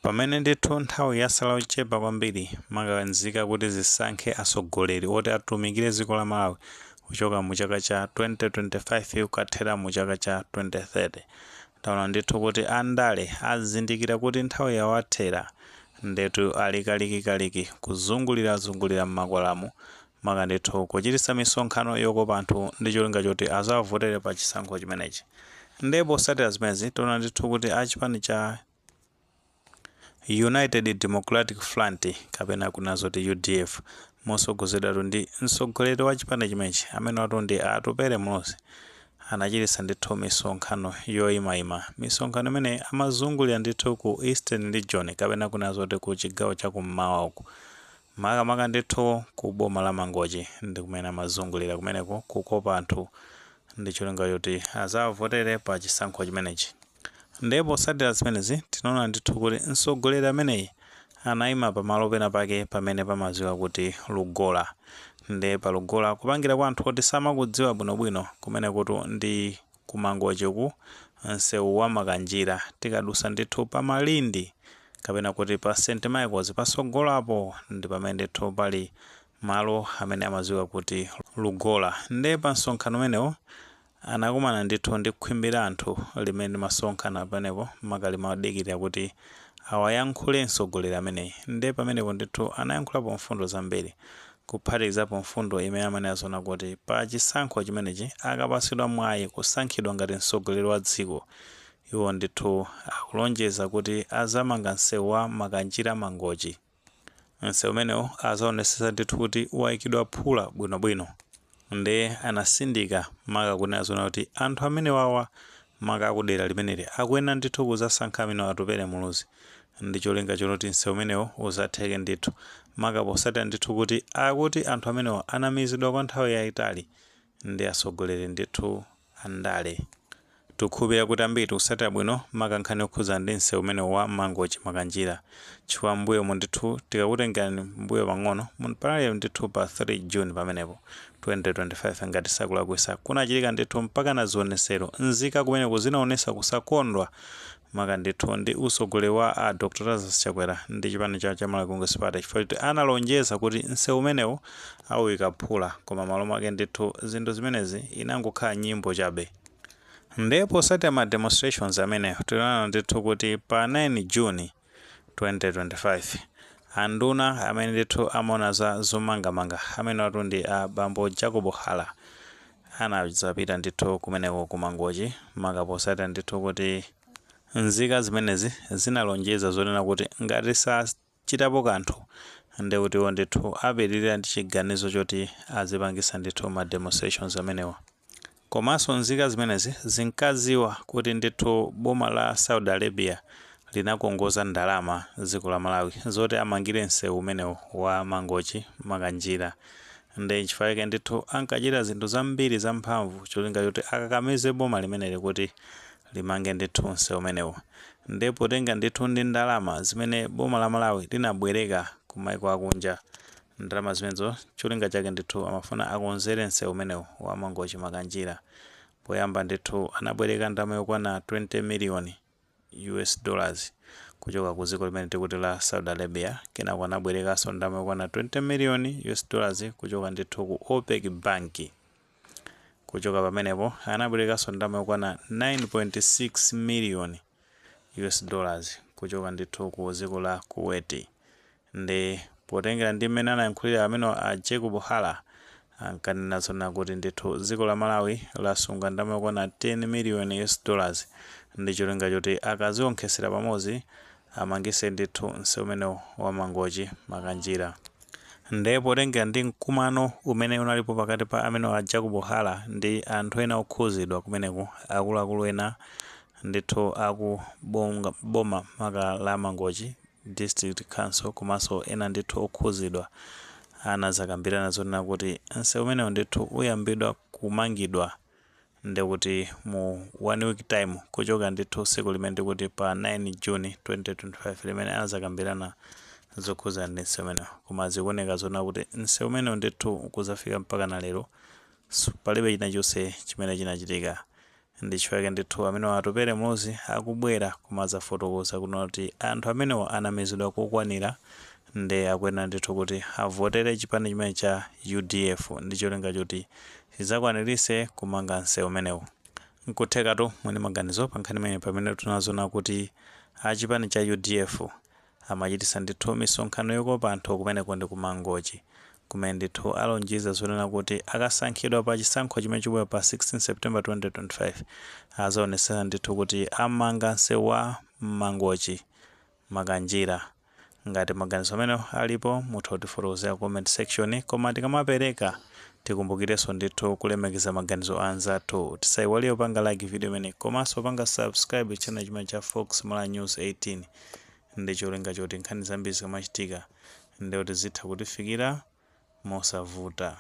Pamene ndithu nthawi yasala ochepa kwambiri makanzika kuti zisankhe atsogoleri oti atumikire dziko la Malawi kuchoka mu chaka cha 2025 kukathera mu chaka cha 2030. Taona ndithu kuti andale azindikira kuti nthawi yawo yathera ndetu alikaliki kuzungulira m'makwalamo maka ndithu kuchititsa misonkhano yokopa anthu ndi cholinga choti azavotere pa chisankho chimenechi. Ndipo potsatira zimenezi taona ndithu kuti achipani cha United Democratic Front kapena kunazoti UDF motsogozedwa ndi mtsogoleri wa chipani chimenechi amene watundi atupere Mlozi anachititsa ndithu misonkhano yoyimayima. Misonkhano imene amazungulira ndithu ku Eastern Region kapena kunazoti ku chigawo cha kummawa uku makamaka ndithu ku boma la Mangochi ndi kumene amazungulira kumeneko kukopa anthu ndi cholinga choti azavotere pa chisankho chimenechi. Ndipo potsatira zimenezi tinaona ndithu kuti mtsogoleri ameneyi anayima pamalo pena pake pamene pamadziwika kuti Lugola. Ndi pa Lugola kupangira kwa anthu oti samakudziwa bwinobwino kumene kuti ndi ku Mangochi uku msewu wa Makanjira tikadusa ndithu pa Malindi kapena kuti pa St Michael's patsogolapo ndi pamene ndithu pali malo amene amadziwika kuti Lugola. Ndi pa msonkhano umenewo anakumana ndithu ndi khwimbi la anthu limene masonkhana pamenepo makali madikirira kuti awayankhule mtsogoleri ameneyi. Ndi pamenepo ndithu anayankhulapo mfundo zambiri kuphatikizapo mfundo imene amene azoona kuti pa chisankho chimenechi akapatsidwa mwayi kusankhidwa ngati mtsogoleri wa dziko iwo ndithu akulonjeza kuti azamanga msewu wa Makanjira Mangochi. Msewu umenewo azaonetsetsa ndithu kuti wayikidwa phula bwinobwino. Ndi anasindika maka kuti azoona kuti anthu amene wawa maka akudera limeneli akuyenera ndithu kuzasankha amene atupere Mlozi ndi cholinga choti msewu umenewo uzatheke ndithu maka potsatira ndithu kuti akuti anthu amenewa anamizidwa kwa nthawi yayitali ndi atsogoleri ndithu andale. Tikukhulupirira kuti ambiri tikusatira bwino maka nkhani okhuza ndi msewu umenewo wa Mangochi Makanjira chifukwa mbuyo mu ndithu tikakutengerani mbuyo pang'ono pali ndithu pa 3 June pamenepo 2025 ngati sakulakwisa kunachitika ndithu mpaka na zionesero nzika kumeneko zinaonesa kusakondwa maka ndithu ndi utsogoleri wa Dr. Lazarus Chakwera ndi chipani cha Malawi Congress Party chifukwa kuti analonjeza kuti msewu umenewo awuyika phula koma malo mwake ndithu zinthu zimenezi inangokhala nyimbo chabe. Ndipo potsatira ma demonstrations amenewo tinaona ndithu kuti pa 9 June 2025 anduna amene ndithu amaona za zomangamanga amene watundi bambo Jacob Hala anazapita ndithu kumeneko ku Mangochi maka potsatira ndithu kuti nzika zimenezi zinalonjeza zonena kuti ngati sachitapo kanthu ndi kuti iwo ndithu apitirira ndi chiganizo choti azipangisa ndithu ma demonstrations amenewa. Komanso nzika zimenezi zinkadziwa kuti ndithu boma la Saudi Arabia linakongoza ndalama dziko la Malawi zoti amangire msewu umenewo wa Mangochi Makanjira. Ndi chifukwa chake ndithu ankachita zinthu zambiri zamphamvu cholinga choti akakamize boma limeneli kuti limange ndithu msewu umenewo. Ndipo potenga ndithu ndi ndalama zimene boma la Malawi linabwereka ku maiko akunja ndalama zimenezo cholinga chake ndithu amafuna akonzere msewu umenewo wa Mangochi Makanjira. Poyamba ndithu anabwereka ndalama yokwana $20 million kuchoka ku dziko limene tikuti la Saudi Arabia. Kenako anabwerekanso ndalama yokwana $20 million kuchoka ndithu ku OPEC Bank. Kuchoka pamenepo anabwerekanso ndalama yokwana $9.6 million kuchoka ndithu ku dziko la Kuwait. Ndi potengera ndi mmene anayankhulira amene a Jacob Hala ankanena zona kuti ndithu dziko la Malawi lasunga ndalama yokwana $10 million ndi cholinga choti akazionkhesera pamodzi amangise ndithu msewu umenewo wa Mangochi Makanjira. Ndipo potengera ndi mkumano umene unalipo pakati pa amene a Jacob Hala ndi anthu ena okhuzidwa kumeneko akuluakulu ena ndithu aku boma maka la Mangochi District Council komanso ena ndithu okhuzidwa anazakambirana zonena kuti msewu umenewo ndithu uyambidwa kumangidwa ndi kuti mu 1 week time kuchoka ndithu tsiku limene ndikuti pa 9 June 2025 limene anazakambirana zokhuza ndi msewu umenewo. Koma zikuoneka zonena kuti msewu umenewo ndithu kuzafika mpaka na lero palibe china chonse chimene chinachitika. ndi chifukwa ndithu amene atupere mlozi akubwera kumaza fotokoza kuti anthu amenewo anamizidwa kokwanira ndi akuyenera ndithu kuti avotere chipani chimene cha UDF ndi cholinga choti chizakwanirise kumanga msewu umenewu. Nkuthekatu mwini maganizo pa nkhani imene pamene tunazona kuti achipani cha UDF amachitisa ndithu misonkhano yokopa anthu kumeneko ndi kumangochi kumene ndithu alonjeza zonena kuti akasankhidwa pa chisankho chimene chibwera pa 16 September 2025 azaonesa ndithu kuti amanga msewu wa mangochi makanjira. Ngati maganizo amene alipo mutha kutifotokozera comment section, koma tikamapereka tikumbukirenso ndithu kulemekeza maganizo anzathu. Tisayiwale panga like video imene komanso panga subscribe channel chimene cha Fox Mala News 18 ndi cholinga choti nkhani zambiri zikamachitika ndi kuti zitha kutifikira mosavuta.